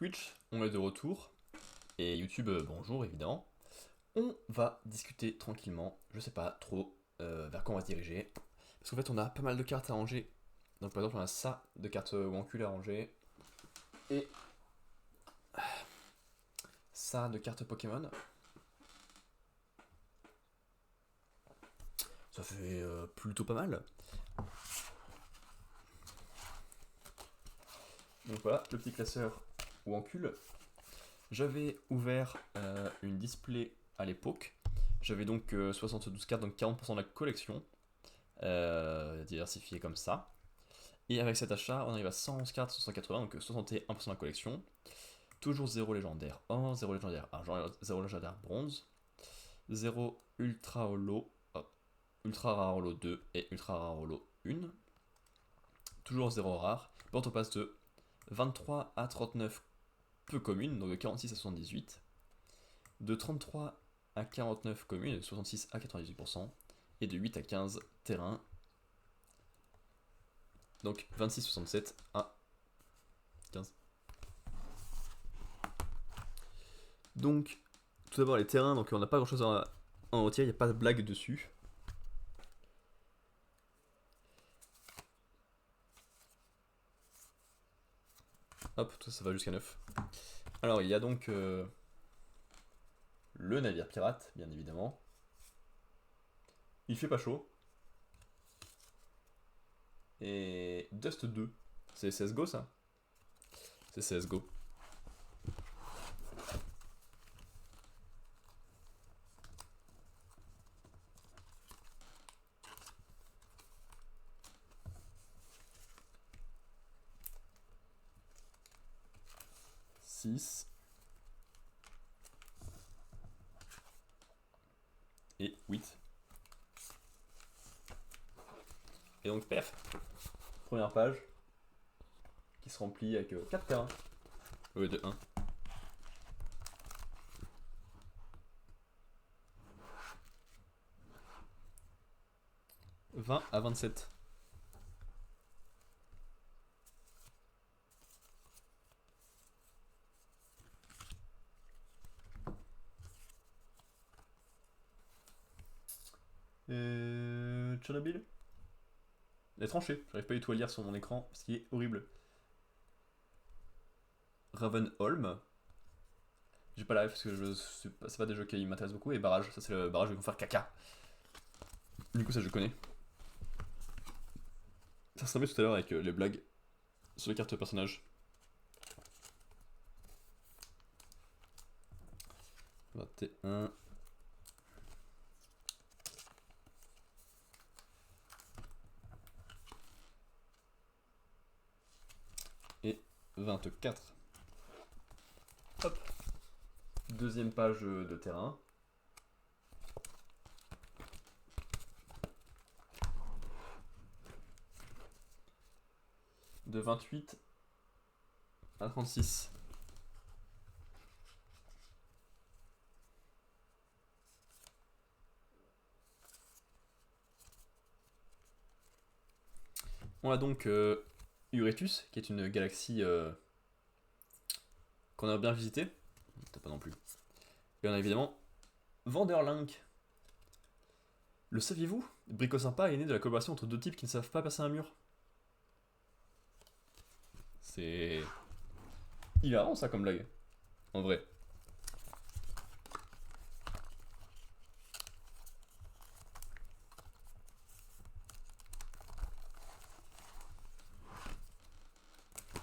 Twitch, on est de retour. Et YouTube, bonjour évidemment. On va discuter tranquillement, je sais pas trop vers quoi on va se diriger. Parce qu'en fait, on a pas mal de cartes à ranger. Donc par exemple, on a ça de cartes Wancul à ranger. Et ça de cartes Pokémon. Ça fait plutôt pas mal. Donc voilà, le petit classeur Wancul. J'avais ouvert une display à l'époque. J'avais donc 72 cartes, donc 40% de la collection. Diversifiée comme ça. Et avec cet achat, on arrive à 111 cartes sur 180, donc 61% de la collection. Toujours 0 légendaire or, 0 légendaire argent, 0 légendaire bronze, 0 ultra holo, ultra rare holo 2 et ultra rare holo 1. Toujours 0 rare. Porte on passe de 23 à 39 peu communes, donc de 46 à 78. De 33 à 49 communes, de 66 à 98%. Et de 8 à 15 terrains. Donc 26,67 à 15. Donc, tout d'abord les terrains, donc on n'a pas grand chose en retirer, il n'y a pas de blague dessus. Hop, tout ça va jusqu'à 9. Alors il y a donc le navire pirate, bien évidemment. Il fait pas chaud. Et Dust 2. C'est CSGO ça? C'est CSGO. Et 8. Et donc perf. Première page. Qui se remplit avec 4 terrains. Au lieu de 1. « 20 à 27. Tchernobyl. Les tranchées, j'arrive pas du tout à lire sur mon écran, ce qui est horrible. Ravenholm. J'ai pas la ref parce que c'est pas des jeux qui m'intéressent beaucoup. Et barrage, ça c'est le barrage où ils vont faire caca. Du coup, ça je connais. Ça se remet tout à l'heure avec les blagues sur les cartes personnages. 21. Et 24. Hop. Deuxième page de terrain. De 28 à 36. On a donc Uretus, qui est une galaxie qu'on a bien visitée. Peut-être pas non plus. Et on a évidemment Vanderlink. Le saviez-vous? Brico Sympa est né de la collaboration entre deux types qui ne savent pas passer un mur. C'est hilarant ça comme blague. En vrai.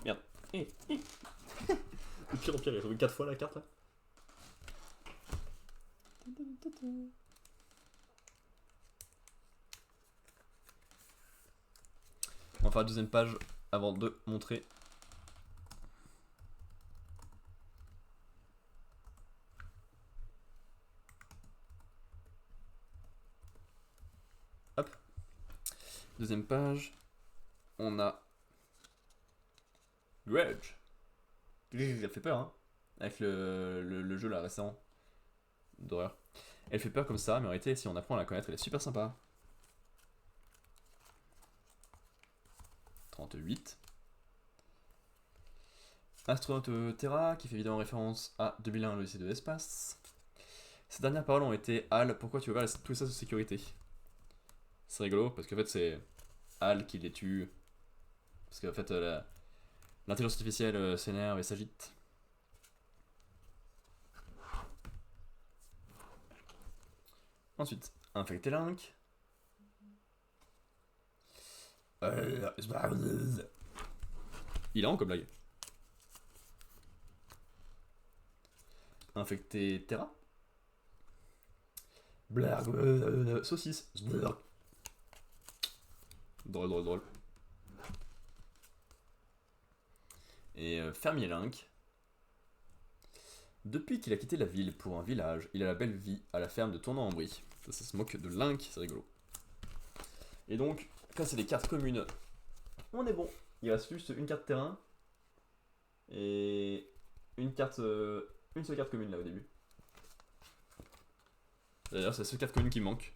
Merde. De pire en pire, il a joué 4 fois la carte là. On va faire la deuxième page avant de montrer. Hop. Deuxième page. On a Grudge. Elle fait peur, hein. Avec le jeu là récent d'horreur. Elle fait peur comme ça, mais en réalité, si on apprend à la connaître, elle est super sympa. 38. Astronaute Terra, qui fait évidemment référence à 2001, l'Odyssée de l'espace. Ces dernières paroles ont été Hal, pourquoi tu as ouvert tous les sas de sécurité? C'est rigolo, parce qu'en fait, c'est Hal qui les tue. Parce qu'en fait, l'intelligence artificielle s'énerve et s'agite. Ensuite, infecter Link. Il est en comme blague. Infecter Terra. Saucisse. Drôle. Et fermier Link. Depuis qu'il a quitté la ville pour un village, il a la belle vie à la ferme de Tournant-en-Brie. Ça se moque de Link, c'est rigolo. Et donc, quand c'est des cartes communes, on est bon. Il reste juste une carte terrain et une seule carte commune là au début. D'ailleurs, c'est la seule carte commune qui manque.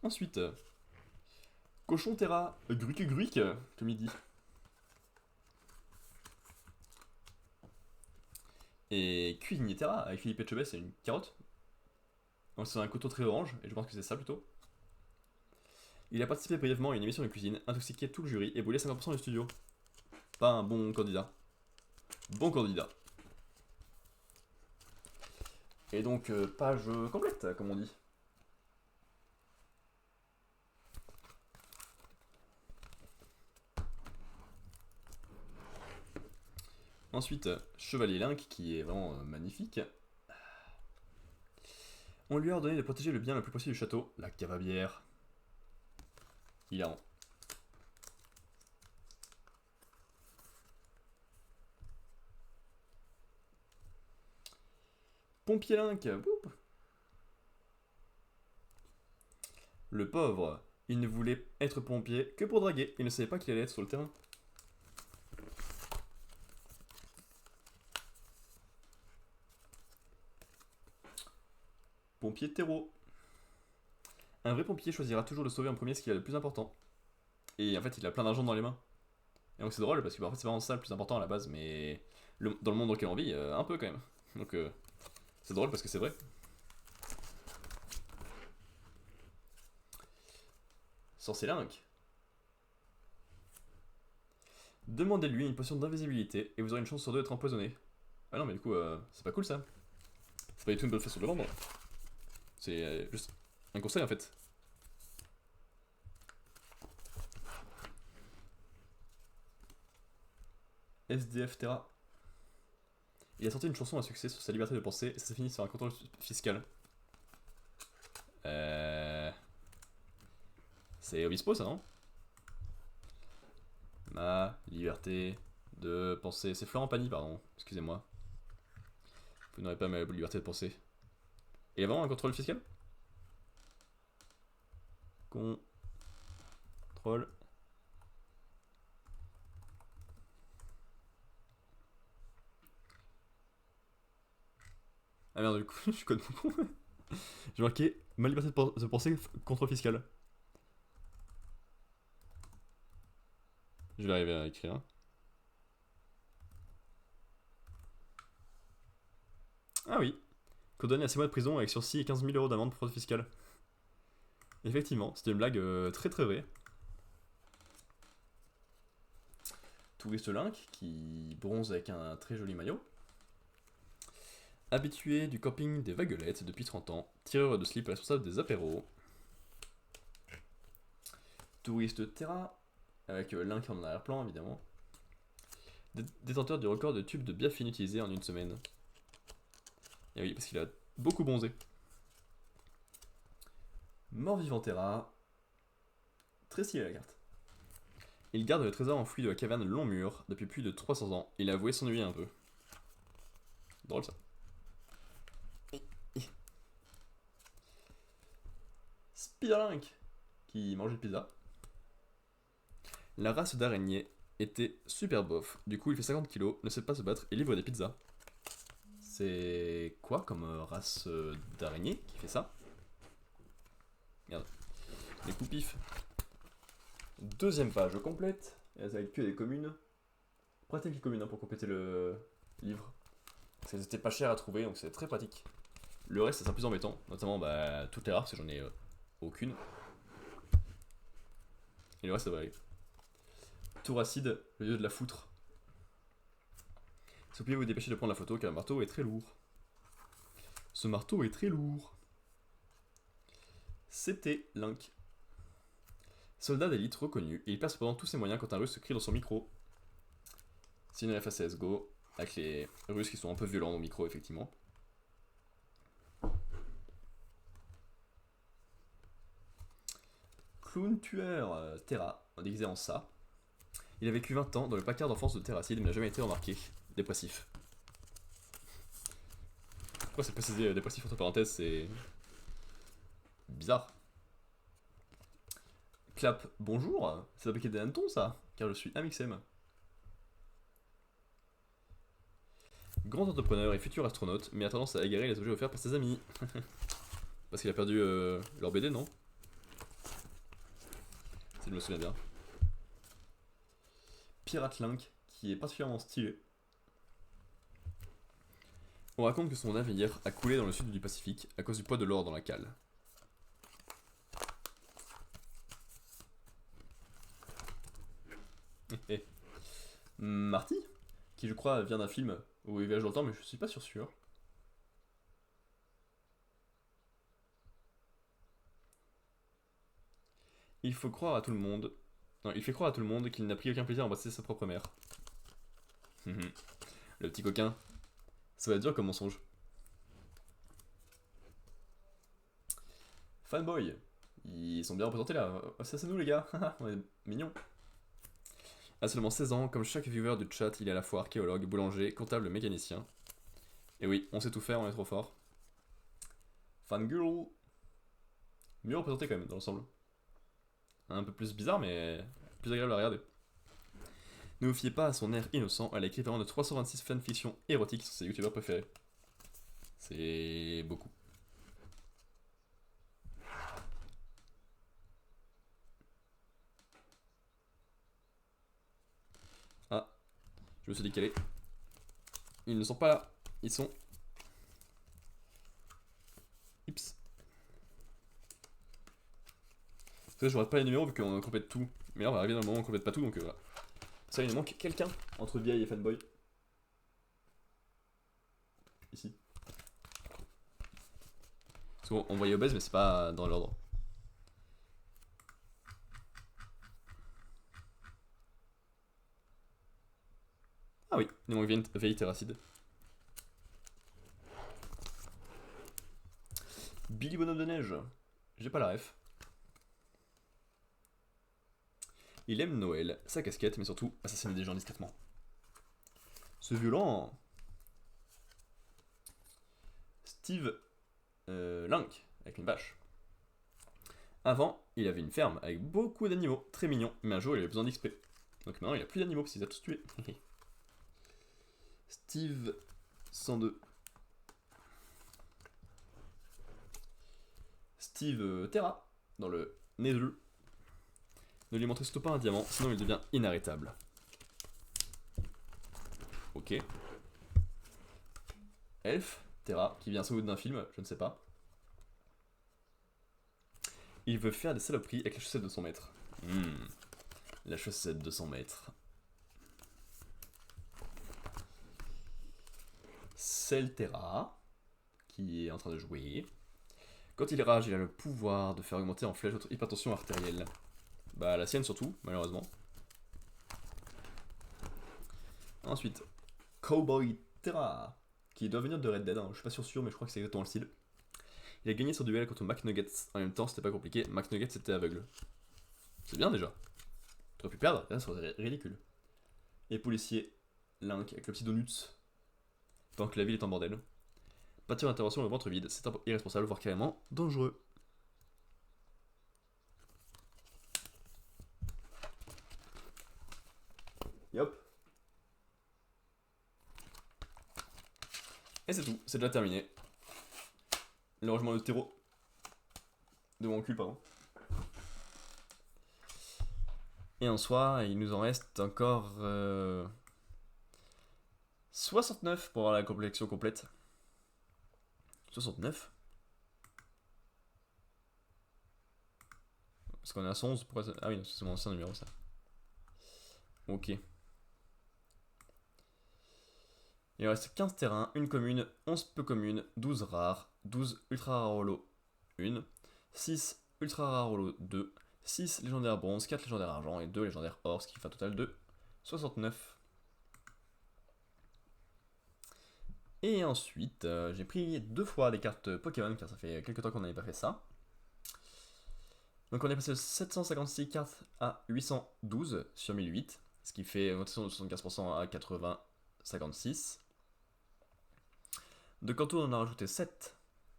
Ensuite, cochon terra, gruc, comme il dit. Et cuisinier terra, avec Philippe Etchebest, c'est une carotte. Donc c'est un couteau très orange, et je pense que c'est ça plutôt. Il a participé brièvement à une émission de cuisine, intoxiqué tout le jury et brûlé 50% du studio. Pas un bon candidat. Bon candidat. Et donc, page complète, comme on dit. Ensuite, Chevalier Link, qui est vraiment magnifique. On lui a ordonné de protéger le bien le plus possible du château, la cave à bière. Hilarant. Pompier Link, boum. Le pauvre, il ne voulait être pompier que pour draguer, il ne savait pas qu'il allait être sur le terrain. Pompier terreau. Un vrai pompier choisira toujours de sauver en premier ce qui est le plus important. Et en fait, il a plein d'argent dans les mains. Et donc c'est drôle parce que en fait, c'est vraiment ça le plus important à la base, mais dans le monde dans lequel on vit, un peu quand même. Donc c'est drôle parce que c'est vrai. Sorcier Link. Demandez-lui une potion d'invisibilité et vous aurez une chance sur deux d'être empoisonné. Ah non, mais du coup, c'est pas cool ça. C'est pas du tout une bonne façon de le vendre. C'est juste un conseil en fait. SDF Terra. Il a sorti une chanson à succès sur sa liberté de penser et ça s'est fini sur un contrôle fiscal. C'est Obispo ça, non? Ma liberté de penser. C'est Florent Pagny, pardon. Excusez-moi. Vous n'aurez pas ma liberté de penser. Il y a vraiment un contrôle fiscal? Contrôle. Ah merde, du coup, je suis code mon con. J'ai marqué ma liberté de penser contrôle fiscal. Je vais arriver à écrire. Ah oui. Condamné à 6 mois de prison avec sursis et 15 000 € d'amende pour fraude fiscale. Effectivement, c'était une blague très très vraie. Touriste Link qui bronze avec un très joli maillot. Habitué du camping des Vaguelettes depuis 30 ans, tireur de slip responsable des apéros. Touriste Terra, avec Link en arrière-plan évidemment. Détenteur du record de tubes de bière fine utilisés en une semaine. Et oui, parce qu'il a beaucoup bronzé. Mort-vivant Terra. Très stylé la carte. Il garde le trésor enfoui de la caverne Long Mur depuis plus de 300 ans. Il a avoué s'ennuyer un peu. Drôle ça. Spiderlink qui mange une pizza. La race d'araignée était super bof. Du coup, il fait 50 kilos, ne sait pas se battre et livre des pizzas. C'est quoi comme race d'araignée qui fait ça? Merde. Les coups pif. Deuxième page complète. Et ça va être que des communes. Pratique les communes hein, pour compléter le livre. Parce qu'elles étaient pas chères à trouver, donc c'est très pratique. Le reste, c'est un peu plus embêtant, notamment bah, toutes les rares, parce que j'en ai aucune. Et le reste, ça va aller. Tour acide, le lieu de la foutre. S'il vous plaît, vous dépêchez de prendre la photo, car le marteau est très lourd. Ce marteau est très lourd. C'était Link. Soldat d'élite reconnu, et il perd cependant tous ses moyens quand un russe se crie dans son micro. C'est une ref à CSGO, avec les russes qui sont un peu violents au micro, effectivement. Clown tueur Terra, déguisé en ça. Il a vécu 20 ans dans le placard d'enfance de Terracide, mais n'a jamais été remarqué. Dépressif. Pourquoi c'est précisé dépressif entre parenthèses, c'est bizarre. Clap, bonjour, c'est fabriqué des hannetons ça, car je suis Amixem. Grand entrepreneur et futur astronaute, mais a tendance à égarer les objets offerts par ses amis. Parce qu'il a perdu leur BD, non? Si je me souviens bien. Pirate Link, qui est particulièrement stylé. On raconte que son navire a coulé dans le sud du Pacifique à cause du poids de l'or dans la cale. Marty, qui je crois vient d'un film où il voyage dans le temps, mais je suis pas sûr. Il faut croire à tout le monde. Non, il fait croire à tout le monde qu'il n'a pris aucun plaisir à embrasser sa propre mère. Le petit coquin. Ça va être dur comme mensonge. Fanboy. Ils sont bien représentés là. Ça c'est nous les gars. On est mignons. À seulement 16 ans, comme chaque viewer du chat, il est à la fois archéologue, boulanger, comptable, mécanicien. Et oui, on sait tout faire, on est trop fort. Fangirl. Mieux représenté quand même dans l'ensemble. Un peu plus bizarre, mais plus agréable à regarder. Ne vous fiez pas à son air innocent, elle a écrit vraiment de 326 fanfictions érotiques sur ses youtubeurs préférés. C'est beaucoup. Ah, je me suis décalé. Ils ne sont pas là, ils sont... Ips. Ça, je regarde pas les numéros vu qu'on complète tout. Mais là, on va arriver dans le moment où on complète pas tout, donc voilà. Ça, il nous manque quelqu'un entre vieille et fanboy. Ici. Parce qu'on voyait obèse, mais c'est pas dans l'ordre. Ah oui, il nous manque vieille Terracide. Billy Bonhomme de Neige. J'ai pas la ref. Il aime Noël, sa casquette, mais surtout assassiner des gens discrètement. C'est violent. Steve Link, avec une vache. Avant, il avait une ferme avec beaucoup d'animaux, très mignons, mais un jour il avait besoin d'XP. Donc maintenant il a plus d'animaux parce qu'il les a tous tués. Steve 102. Steve Terra, dans le Nether. Ne lui montrez surtout pas un diamant, sinon il devient inarrêtable. Ok. Elf, Terra, qui vient sans doute d'un film, je ne sais pas. Il veut faire des saloperies avec la chaussette de son maître. La chaussette de son maître. Terra, qui est en train de jouer. Quand il rage, il a le pouvoir de faire augmenter en flèche votre hypertension artérielle. Bah la sienne surtout, malheureusement. Ensuite, Cowboy Terra, qui doit venir de Red Dead, hein. Je suis pas sûr, mais je crois que c'est exactement le style. Il a gagné son duel contre McNuggets. En même temps, c'était pas compliqué, McNuggets était aveugle. C'est bien déjà. Tu aurais pu perdre, là, ça serait ridicule. Et policier, Link, avec le petit donuts. Pendant que la ville est en bordel. Pâture d'intervention le ventre vide, c'est irresponsable, voire carrément dangereux. Yop. Et c'est tout, c'est déjà terminé. Le rangement de terreau. De mon cul, pardon. Et en soi, il nous en reste encore 69 pour avoir la collection complète. 69. Parce qu'on est à 111. Pourquoi ça... Ah oui, c'est mon ancien numéro ça. Ok. Il reste 15 terrains, une commune, 11 peu communes, 12 rares, 12 ultra rares holo 1, 6 ultra rares holo 2, 6 légendaires bronze, 4 légendaires argent et 2 légendaires or, ce qui fait un total de 69. Et ensuite, j'ai pris 2 fois des cartes Pokémon, car ça fait quelques temps qu'on n'avait pas fait ça. Donc on est passé de 756 cartes à 812 sur 1008, ce qui fait une rotation de 75% à 80-56. De Kanto, on en a rajouté 7,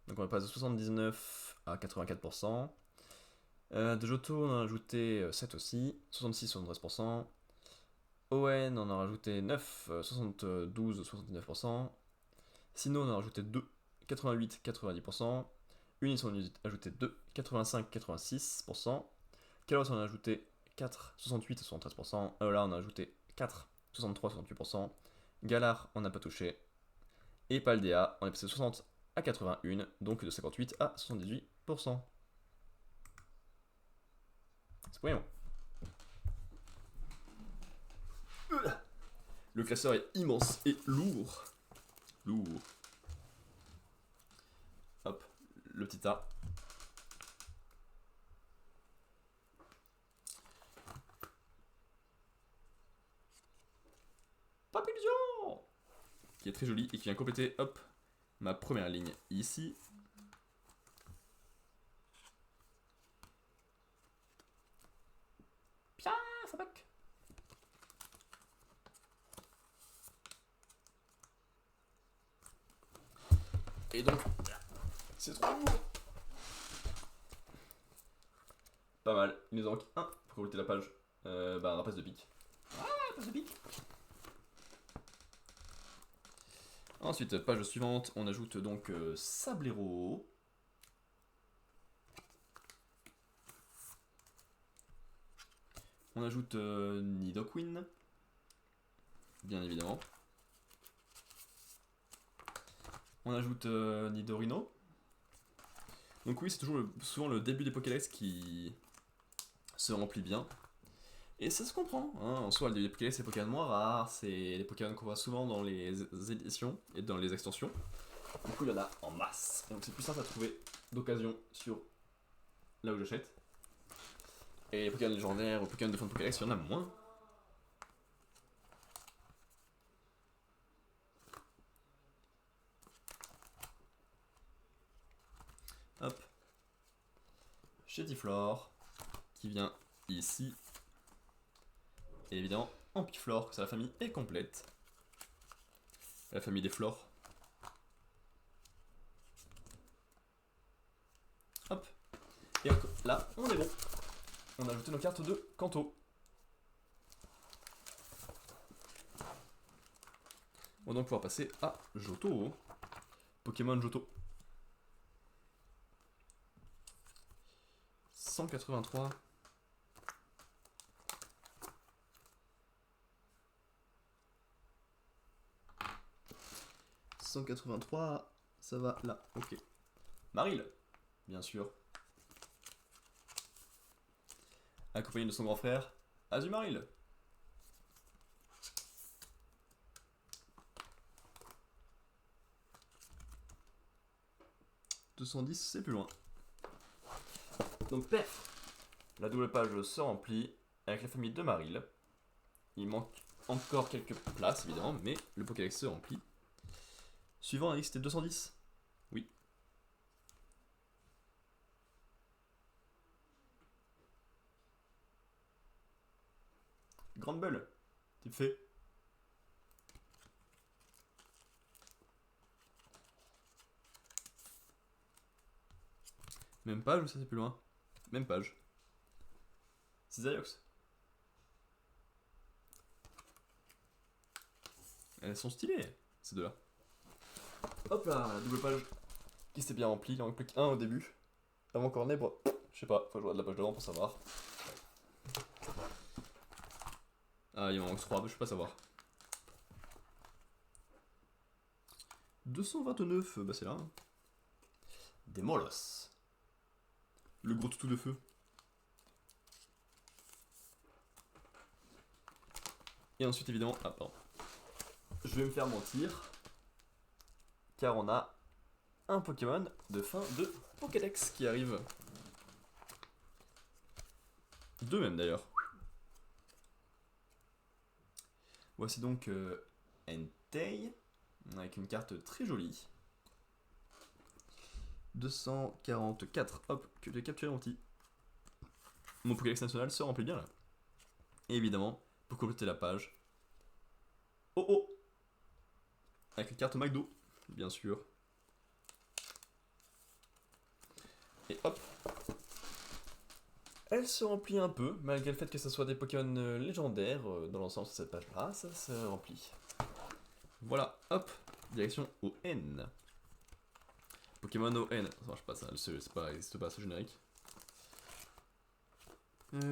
donc on est passé de 79 à 84%. De Johto, on en a rajouté 7 aussi, 66-73%. ON, on en a rajouté 9, 72-79%. Sino, on en a rajouté 2, 88-90%. Unis, on en a ajouté 2, 85-86%. Kalos, on en a ajouté 4, 68-73%. Là, on a ajouté 4, 63-68%. Galar, on n'a pas touché. Et Paldea, on est passé de 60 à 81, donc de 58 à 78%. C'est pour rien. Le classeur est immense et lourd. Lourd. Hop, le petit A. Papillon, qui est très joli et qui vient compléter, hop, ma première ligne ici. Bien, ça bac. Et donc, c'est trop lourd. Pas mal. Il nous en manque un pour compléter la page. Un rapace de pique. Ah, rapace de pique. Ensuite, page suivante, on ajoute donc Sablero. On ajoute Nidoqueen, bien évidemment. On ajoute Nidorino. Donc oui, c'est toujours souvent le début des Pokédex qui se remplit bien. Et ça se comprend, hein. En soi, le début des Pokédex, c'est des Pokémon moins rares, c'est des Pokémon qu'on voit souvent dans les éditions et dans les extensions. Du coup, il y en a en masse. Donc c'est plus simple à trouver d'occasion sur là où j'achète. Et les Pokémon légendaires ou Pokémon de fond de Pokédex, il y en a moins. Hop. Chétiflore, qui vient ici. Et évidemment, Ampiflore, que sa famille est complète. La famille des flores. Hop. Et là, on est bon. On a ajouté nos cartes de Kanto. On va donc pouvoir passer à Johto. Pokémon Johto. 183. 183, ça va là, ok. Marill, bien sûr. Accompagné de son grand frère, Azumarill. 210, c'est plus loin. Donc perf, la double page se remplit avec la famille de Marill. Il manque encore quelques places évidemment, mais le Pokédex se remplit. Suivant, on a dit que c'était 210. Oui. Grande Bulle, type fait. Même page ou ça c'est plus loin? Même page. Cisaiox. Elles sont stylées, ces deux-là. Hop là, la double page qui s'est bien remplie. Il en manque plus qu'un au début. Avant Cornet, bon, je sais pas, faut jouer de la page devant pour savoir. Ah, il m'en manque 3, je peux pas savoir. 229, bah c'est là. Hein. Des molosses. Le gros toutou de feu. Et ensuite, évidemment, ah pardon. Je vais me faire mentir. Car on a un Pokémon de fin de Pokédex qui arrive. Deux même d'ailleurs. Voici donc Entei, avec une carte très jolie. 244, hop, que j'ai capturé mon petit. Mon Pokédex national se remplit bien là. Et évidemment, pour compléter la page. Oh oh, avec une carte McDo, bien sûr. Et hop, elle se remplit un peu, malgré le fait que ce soit des Pokémon légendaires dans l'ensemble sur cette page-là, ça se remplit. Voilà, hop, direction au N. Pokémon ON, ça marche pas ça, c'est pas, n'existe pas ce générique.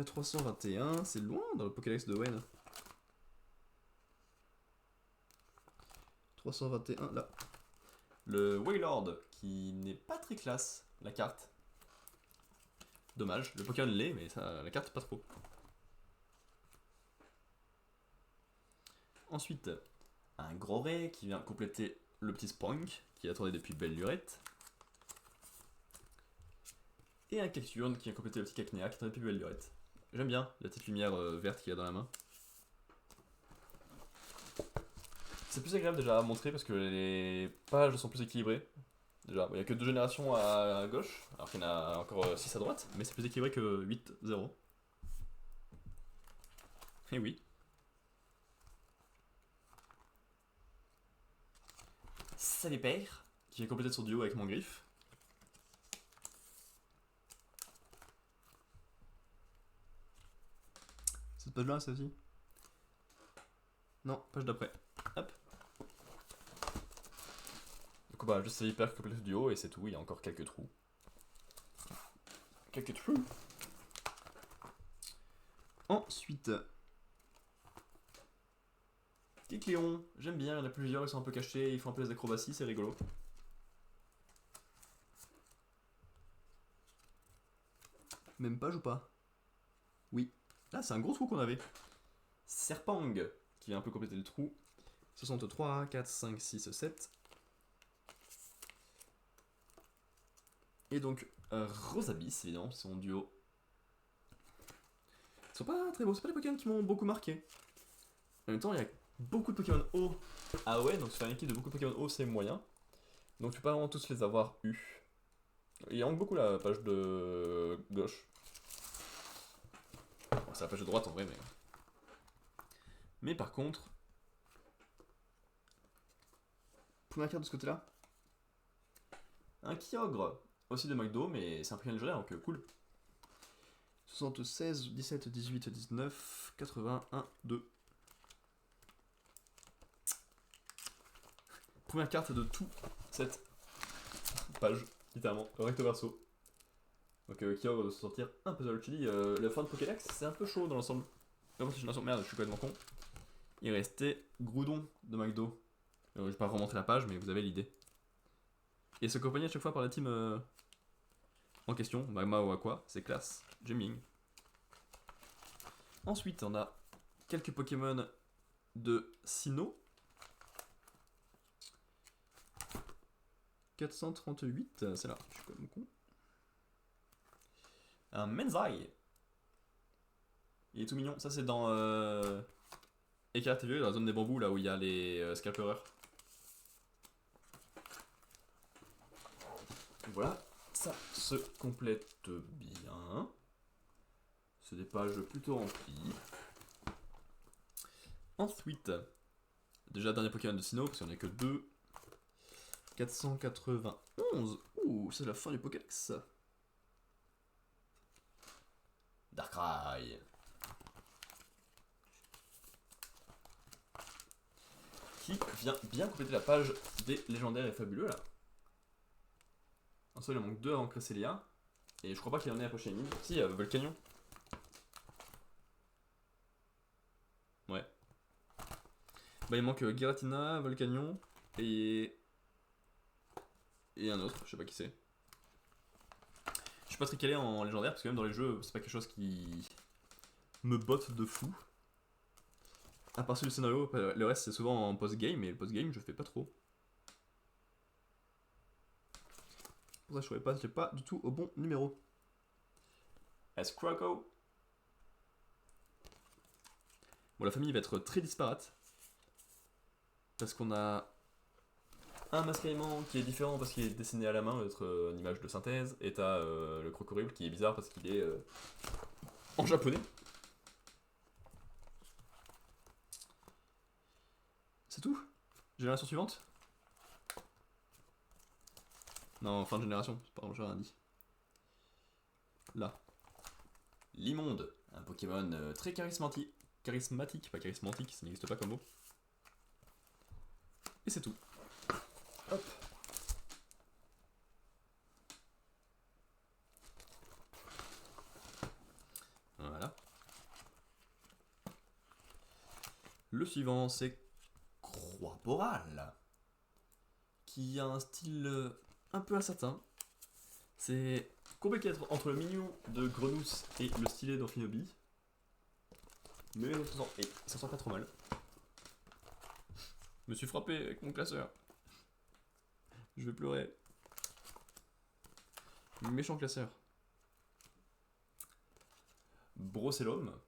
321, c'est loin dans le Pokédex de ON. 321, là. Le Wailord, qui n'est pas très classe, la carte. Dommage, le Pokémon l'est, mais ça, la carte pas trop. Ensuite, un gros ray qui vient compléter le petit Sprunk, qui attendait depuis belle lurette. Et un Cacturne qui vient compléter le petit Cacnea, qui attendait depuis belle lurette. J'aime bien la petite lumière verte qu'il y a dans la main. C'est plus agréable déjà à montrer parce que les pages sont plus équilibrées. Déjà, il n'y a que 2 générations à gauche, alors qu'il y en a encore 6 à droite, mais c'est plus équilibré que 8-0. Et oui. Salipère, qui vient compléter son duo avec mon griffe. Cette page-là, c'est aussi. Non, page d'après. Hop. Du coup, bah, juste Salipère qui complète le duo et c'est tout, il y a encore quelques trous. Quelques trous. Ensuite. Kecleon, j'aime bien, il y en a plusieurs, ils sont un peu cachés, ils font un peu les acrobaties, c'est rigolo. Même page ou pas? Oui. Là, c'est un gros trou qu'on avait. Serpang, qui vient un peu compléter le trou. 63, 4, 5, 6, 7. Et donc, Rosabis, évidemment, son duo. Ils sont pas très beaux, c'est pas des Pokémon qui m'ont beaucoup marqué. En même temps, il y a beaucoup de Pokémon haut à ouais, donc se faire une équipe de beaucoup de Pokémon haut, c'est moyen. Donc tu peux pas vraiment tous les avoir eu. Il manque beaucoup la page de gauche. Bon, c'est la page de droite en vrai, mais. Mais par contre. Première carte de ce côté-là. Un Kyogre. Aussi de McDo, mais c'est un Pokémon légendaire, donc cool. 76, 17, 18, 19, 81, 2. Première carte de tout cette page, littéralement, recto verso. Donc Kyogre doit se sortir un peu seul. Je te dis, la fin de Pokédex, c'est un peu chaud dans l'ensemble. Merde, je suis complètement con. Il restait Groudon de McDo. Je vais pas remontrer la page, mais vous avez l'idée. Et se accompagner à chaque fois par la team en question, Magma ou Aqua, c'est classe. Jamming. Ensuite, on a quelques Pokémon de Sinnoh. 438, c'est là, je suis quand même con. Un Menzai. Il est tout mignon, ça c'est dans Éclair TV, dans la zone des bambous, là où il y a les scalpereurs. Voilà, ça se complète bien. C'est des pages plutôt remplies. Ensuite, déjà dernier Pokémon de Sinnoh, parce qu'il n'y en a que 2. 491. Ouh, c'est la fin du Pokédex. Darkrai. Qui vient bien compléter la page des légendaires et fabuleux là. En soi, il en manque 2 avant Cresselia. Et je crois pas qu'il y en ait à Pokémon. Si, Volcanion. Ouais. Bah il manque Giratina, Volcanion et un autre, je sais pas qui c'est. Je suis pas très calé en légendaire parce que même dans les jeux c'est pas quelque chose qui me botte de fou. À part celui du scénario, le reste c'est souvent en post-game et le post-game je fais pas trop. Pour ça je trouvais pas, j'étais pas du tout au bon numéro. S-Croco. Bon la famille va être très disparate. Parce qu'on a un Mascaïman qui est différent parce qu'il est dessiné à la main, d'être une image de synthèse, et t'as le Crocorible qui est bizarre parce qu'il est en japonais. C'est tout? Génération suivante? Non, fin de génération, pardon, j'ai rien dit. Là. L'immonde, un Pokémon très charismatique. Charismatique, pas charismatique, ça n'existe pas comme mot. Et c'est tout. Hop. Voilà. Le suivant, c'est Croix-Boral, qui a un style un peu incertain. C'est compliqué entre le mignon de Grenousse et le stylet d'Amphinobi. Mais ça sent pas trop mal. Je me suis frappé avec mon classeur. Je vais pleurer. Méchant classeur. Brocellum,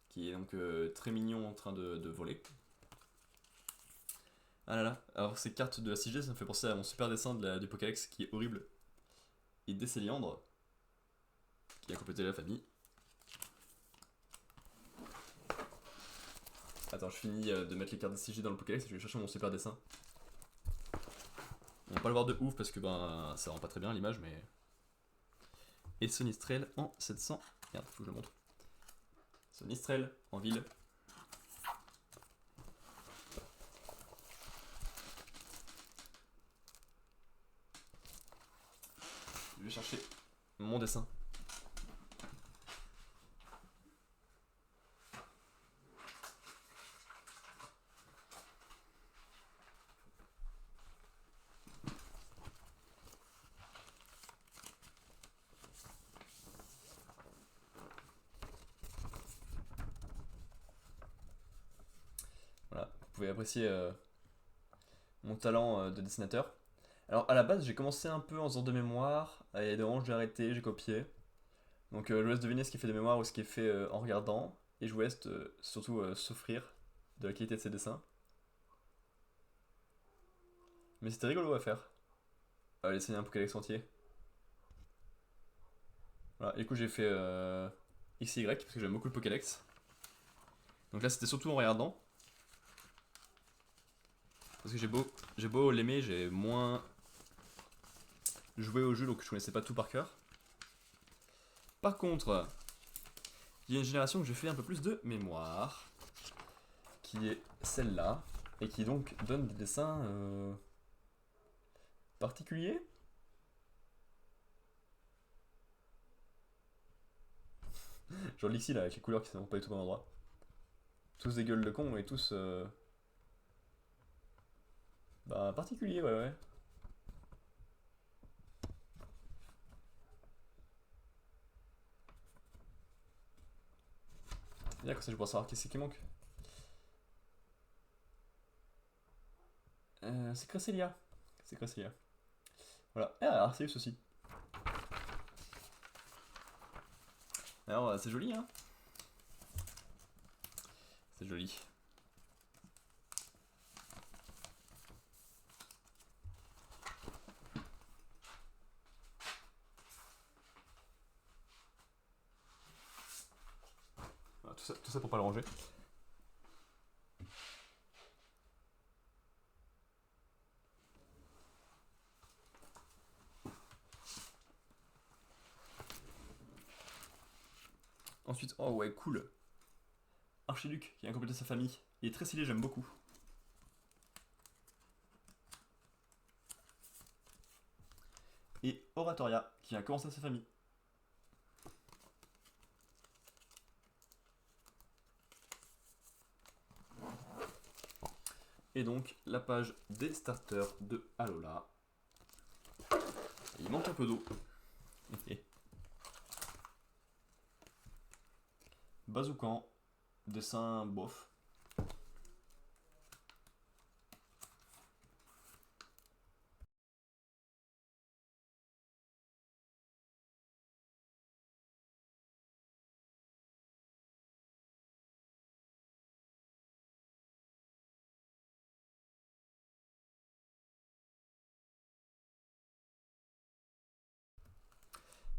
qui est donc très mignon en train de voler. Ah là là, alors ces cartes de la CG, ça me fait penser à mon super dessin du Pokédex qui est horrible. Et Décéliandre, qui a complété la famille. Attends, je finis de mettre les cartes de CG dans le Pokédex et je vais chercher mon super dessin. On va pas le voir de ouf parce que ben ça rend pas très bien l'image, mais. Et Sonistrel en 700. Merde, faut que je le montre. Sonistrel en ville. Je vais chercher mon dessin. Voilà, vous pouvez apprécier mon talent de dessinateur. Alors à la base j'ai commencé un peu en faisant de mémoire, et de j'ai arrêté, j'ai copié. Donc je vous laisse deviner ce qui est fait de mémoire ou ce qui est fait en regardant, et je vous laisse surtout s'offrir de la qualité de ces dessins. Mais c'était rigolo à faire. Allez, essayer un Pokédex entier. Voilà, et du coup j'ai fait X et Y parce que j'aime beaucoup le Pokédex. Donc là c'était surtout en regardant. Parce que j'ai beau l'aimer, j'ai moins joué au jeu donc je connaissais pas tout par cœur. Par contre, il y a une génération que j'ai fait un peu plus de mémoire, qui est celle-là, et qui donc donne des dessins particuliers. Genre l'ici là, avec les couleurs qui ne sont pas du tout au bon endroit. Tous des gueules de con et tous. Bah, particuliers, ouais, ouais. Bien, comme ça je pourrais savoir qu'est-ce qui manque. C'est Cresselia. C'est Cresselia. Voilà. Ah, Arceus aussi. Alors, c'est joli, hein. C'est joli. Voilà, tout ça pour pas le ranger. Ensuite, oh ouais, cool. Archiduc qui vient compléter sa famille. Il est très stylé, j'aime beaucoup. Et Oratoria qui vient commencer sa famille. Et donc la page des starters de Alola. Il manque un peu d'eau. Bazoukan, dessin bof.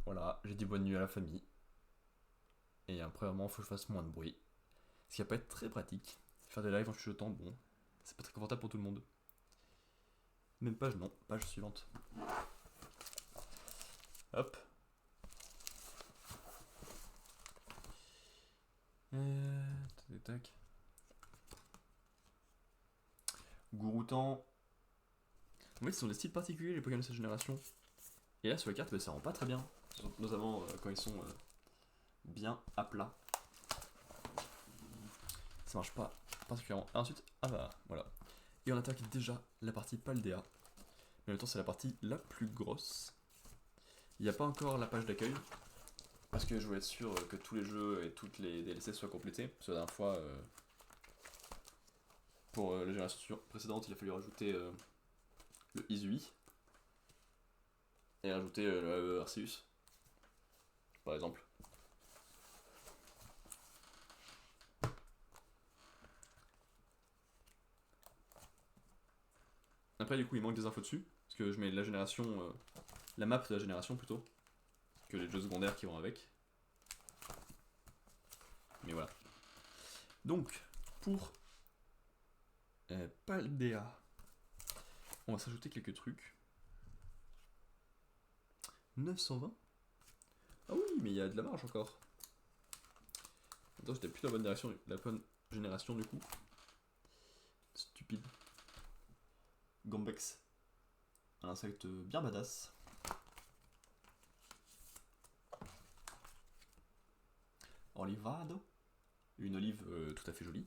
Voilà, j'ai dit bonne nuit à la famille. Et après, vraiment, il faut que je fasse moins de bruit. Ce qui va pas être très pratique. Faire des lives en chuchotant, bon, c'est pas très confortable pour tout le monde. Même page, non, page suivante. Hop. Tac. Gouroutan. En fait, ce sont des styles particuliers, les Pokémon de cette génération. Et là, sur les cartes, ça rend pas très bien. Notamment quand ils sont bien à plat. Ça marche pas particulièrement. Et ensuite, ah bah, voilà. Et on attaque déjà la partie Paldea. Mais en même temps, c'est la partie la plus grosse. Il n'y a pas encore la page d'accueil. Parce que je voulais être sûr que tous les jeux et toutes les DLC soient complétés. Parce que la dernière fois, pour la génération précédente, il a fallu rajouter le Izui. Et rajouter le Arceus. Par exemple. Après, du coup, il manque des infos dessus. Parce que je mets la génération. La map de la génération plutôt. Que les jeux secondaires qui vont avec. Mais voilà. Donc, pour Paldea, on va s'ajouter quelques trucs. 920. Ah oui, mais il y a de la marge encore. Attends, j'étais plus dans la bonne direction, la bonne génération du coup. Stupide. Gombex. Un insecte bien badass. Olivado. Une olive tout à fait jolie.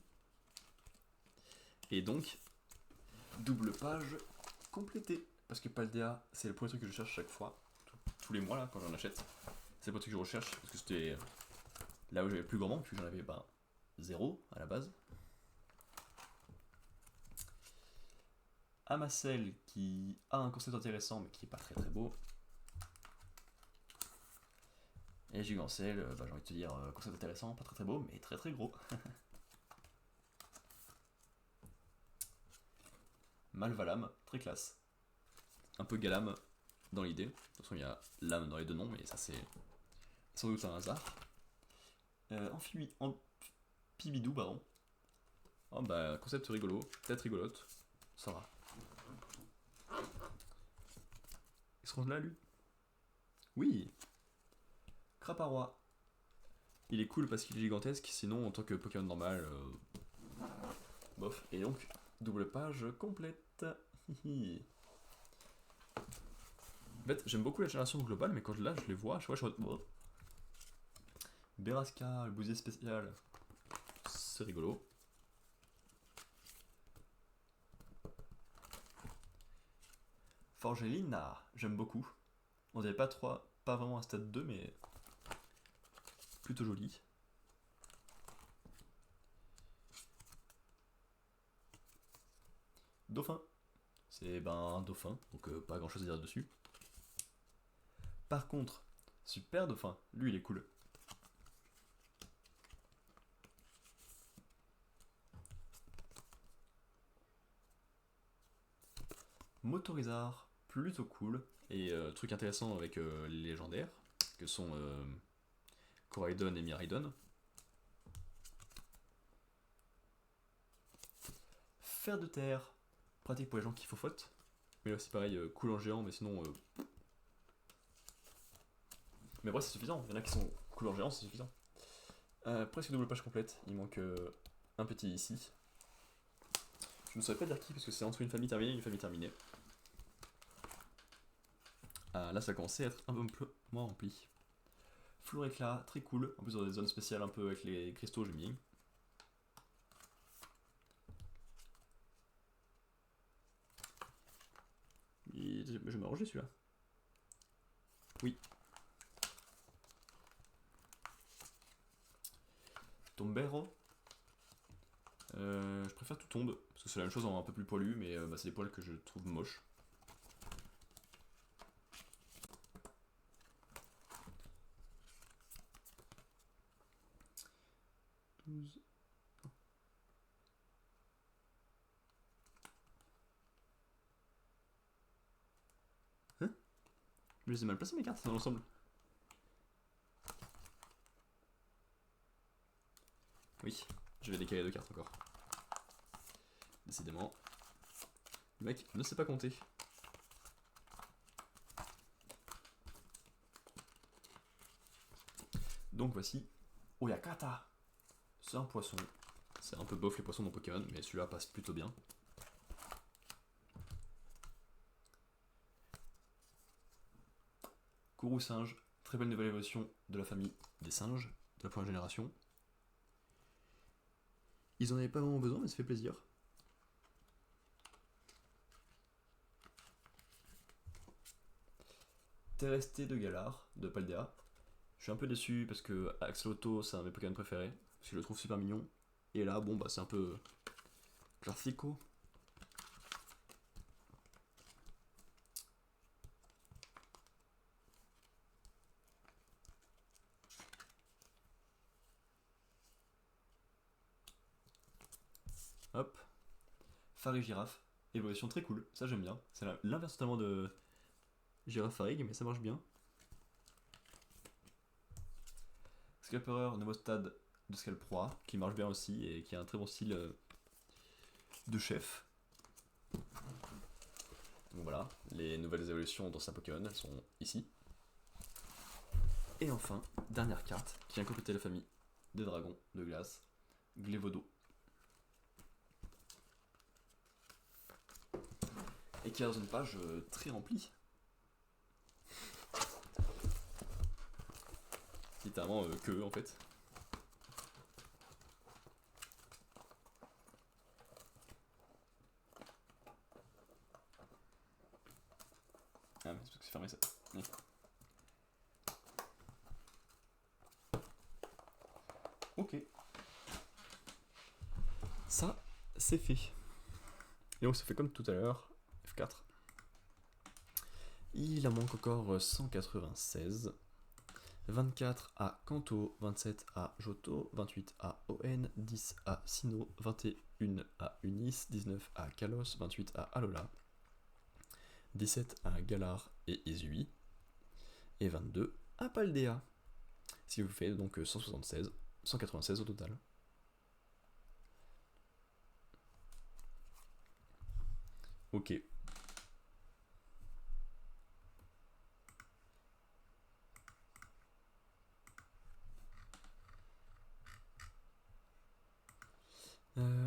Et donc, double page complétée. Parce que Paldea, c'est le premier truc que je cherche chaque fois. Tous les mois là, quand j'en achète. C'est le premier truc que je recherche. Parce que c'était là où j'avais le plus grand manque, puis j'en avais 0 à la base. Amacel qui a un concept intéressant mais qui est pas très très beau. Et Gigancel, j'ai envie de te dire, concept intéressant, pas très très beau, mais très très gros. Malvalam, très classe. Un peu Galam dans l'idée. De toute façon, il y a lame dans les deux noms, mais ça c'est sans doute un hasard. Ampibidou, pardon. Oh bah, concept rigolo, tête rigolote, ça va. Il se range là, lui? Oui. Craparois. Il est cool parce qu'il est gigantesque, sinon en tant que Pokémon normal, bof. Et donc, double page complète. En fait, j'aime beaucoup la génération globale, mais quand je les vois, je suis en mode... Beraska, le bousier spécial. C'est rigolo. Forgelina, j'aime beaucoup. On dirait pas vraiment un stade 2, mais plutôt joli. Dauphin. C'est un dauphin, donc pas grand chose à dire dessus. Par contre, super dauphin, lui il est cool. Motorizard, plutôt cool. Et truc intéressant avec les légendaires, que sont Coraidon et Miraidon. Fer de terre, pratique pour les gens qui faute. Mais là aussi pareil, cool en géant, mais sinon... Mais après c'est suffisant, il y en a qui sont cool en géant, c'est suffisant. Presque double page complète, il manque un petit ici. Je ne saurais pas dire qui, parce que c'est entre une famille terminée et une famille terminée. Là ça commençait à être un peu moins rempli. Floréclat, très cool, en plus dans des zones spéciales un peu avec les cristaux, j'ai mis. Je vais m'arranger celui-là. Oui. Tombero. Je préfère tout tombe, parce que c'est la même chose en un peu plus poilu, mais c'est des poils que je trouve moches. Hein? Je les ai mal placés mes cartes dans l'ensemble. Oui, je vais décaler 2 cartes encore. Décidément. Le mec ne sait pas compter. Donc voici Oyakata. C'est un poisson. C'est un peu bof les poissons dans Pokémon, mais celui-là passe plutôt bien. Kourou singe, très belle nouvelle évolution de la famille des singes, de la première génération. Ils en avaient pas vraiment besoin, mais ça fait plaisir. Terresté de Galar, de Paldea. Je suis un peu déçu parce que Axolotl, c'est un de mes Pokémon préférés, parce que je le trouve super mignon. Et là, bon, c'est un peu classico. Hop. Farig Girafe, évolution très cool, ça j'aime bien. C'est l'inverse totalement de Girafe Farig, mais ça marche bien. Scalperer, nouveau stade de Scalproie, qui marche bien aussi et qui a un très bon style de chef. Donc voilà, les nouvelles évolutions dans sa Pokémon, elles sont ici. Et enfin, dernière carte qui vient compléter la famille des dragons de glace, Glévodo. Et qui est dans une page très remplie. Littéralement que en fait. Ah mais c'est parce que c'est fermé ça. Oui. Ok. Ça, c'est fait. Et donc ça fait comme tout à l'heure, F4. Il en manque encore 196. 24 à Kanto, 27 à Johto, 28 à ON, 10 à Sinnoh, 21 à Unis, 19 à Kalos, 28 à Alola, 17 à Galar et Izui, et 22 à Paldea. Ce qui vous fait donc 176, 196 au total. Ok.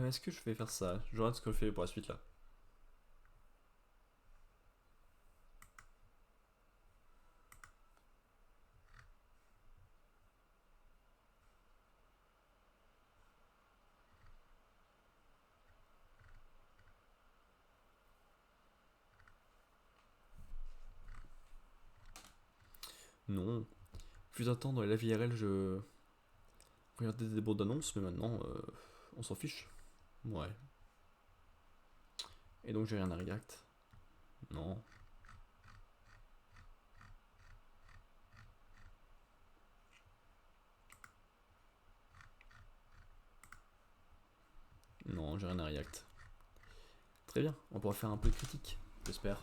Est-ce que je vais faire ça? Je regarde ce que je fais pour la suite là. Non. Plus un temps dans la vie IRL, je regardais des bandes d'annonces, mais maintenant, on s'en fiche. Ouais. Et donc j'ai rien à react. Non. Non, j'ai rien à react. Très bien, on pourra faire un peu de critique, j'espère.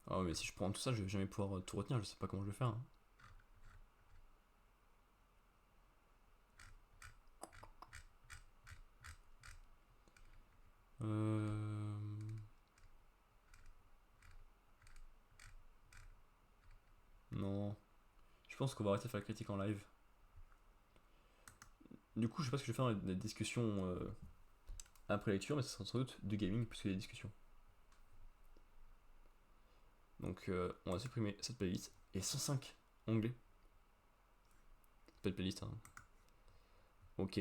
Ah ouais, mais si je prends tout ça, je vais jamais pouvoir tout retenir, je sais pas comment je vais faire. Hein. Euh... Non. Je pense qu'on va arrêter de faire la critique en live. Du coup, je sais pas ce que je vais faire dans les discussions après lecture, mais ce sera sans doute du gaming plus que des discussions. Donc on va supprimer cette playlist. Et 105 onglets. Pas de playlist, hein. Ok.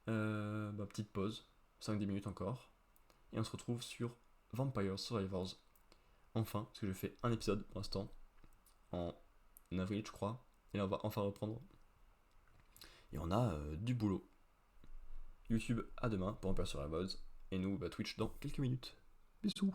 Petite pause. 5-10 minutes encore. Et on se retrouve sur Vampire Survivors. Enfin, parce que j'ai fait un épisode pour l'instant. En avril, je crois. Et là, on va enfin reprendre. Et on a du boulot. YouTube à demain pour Vampire Survivors. Et nous, Twitch dans quelques minutes. Bisous.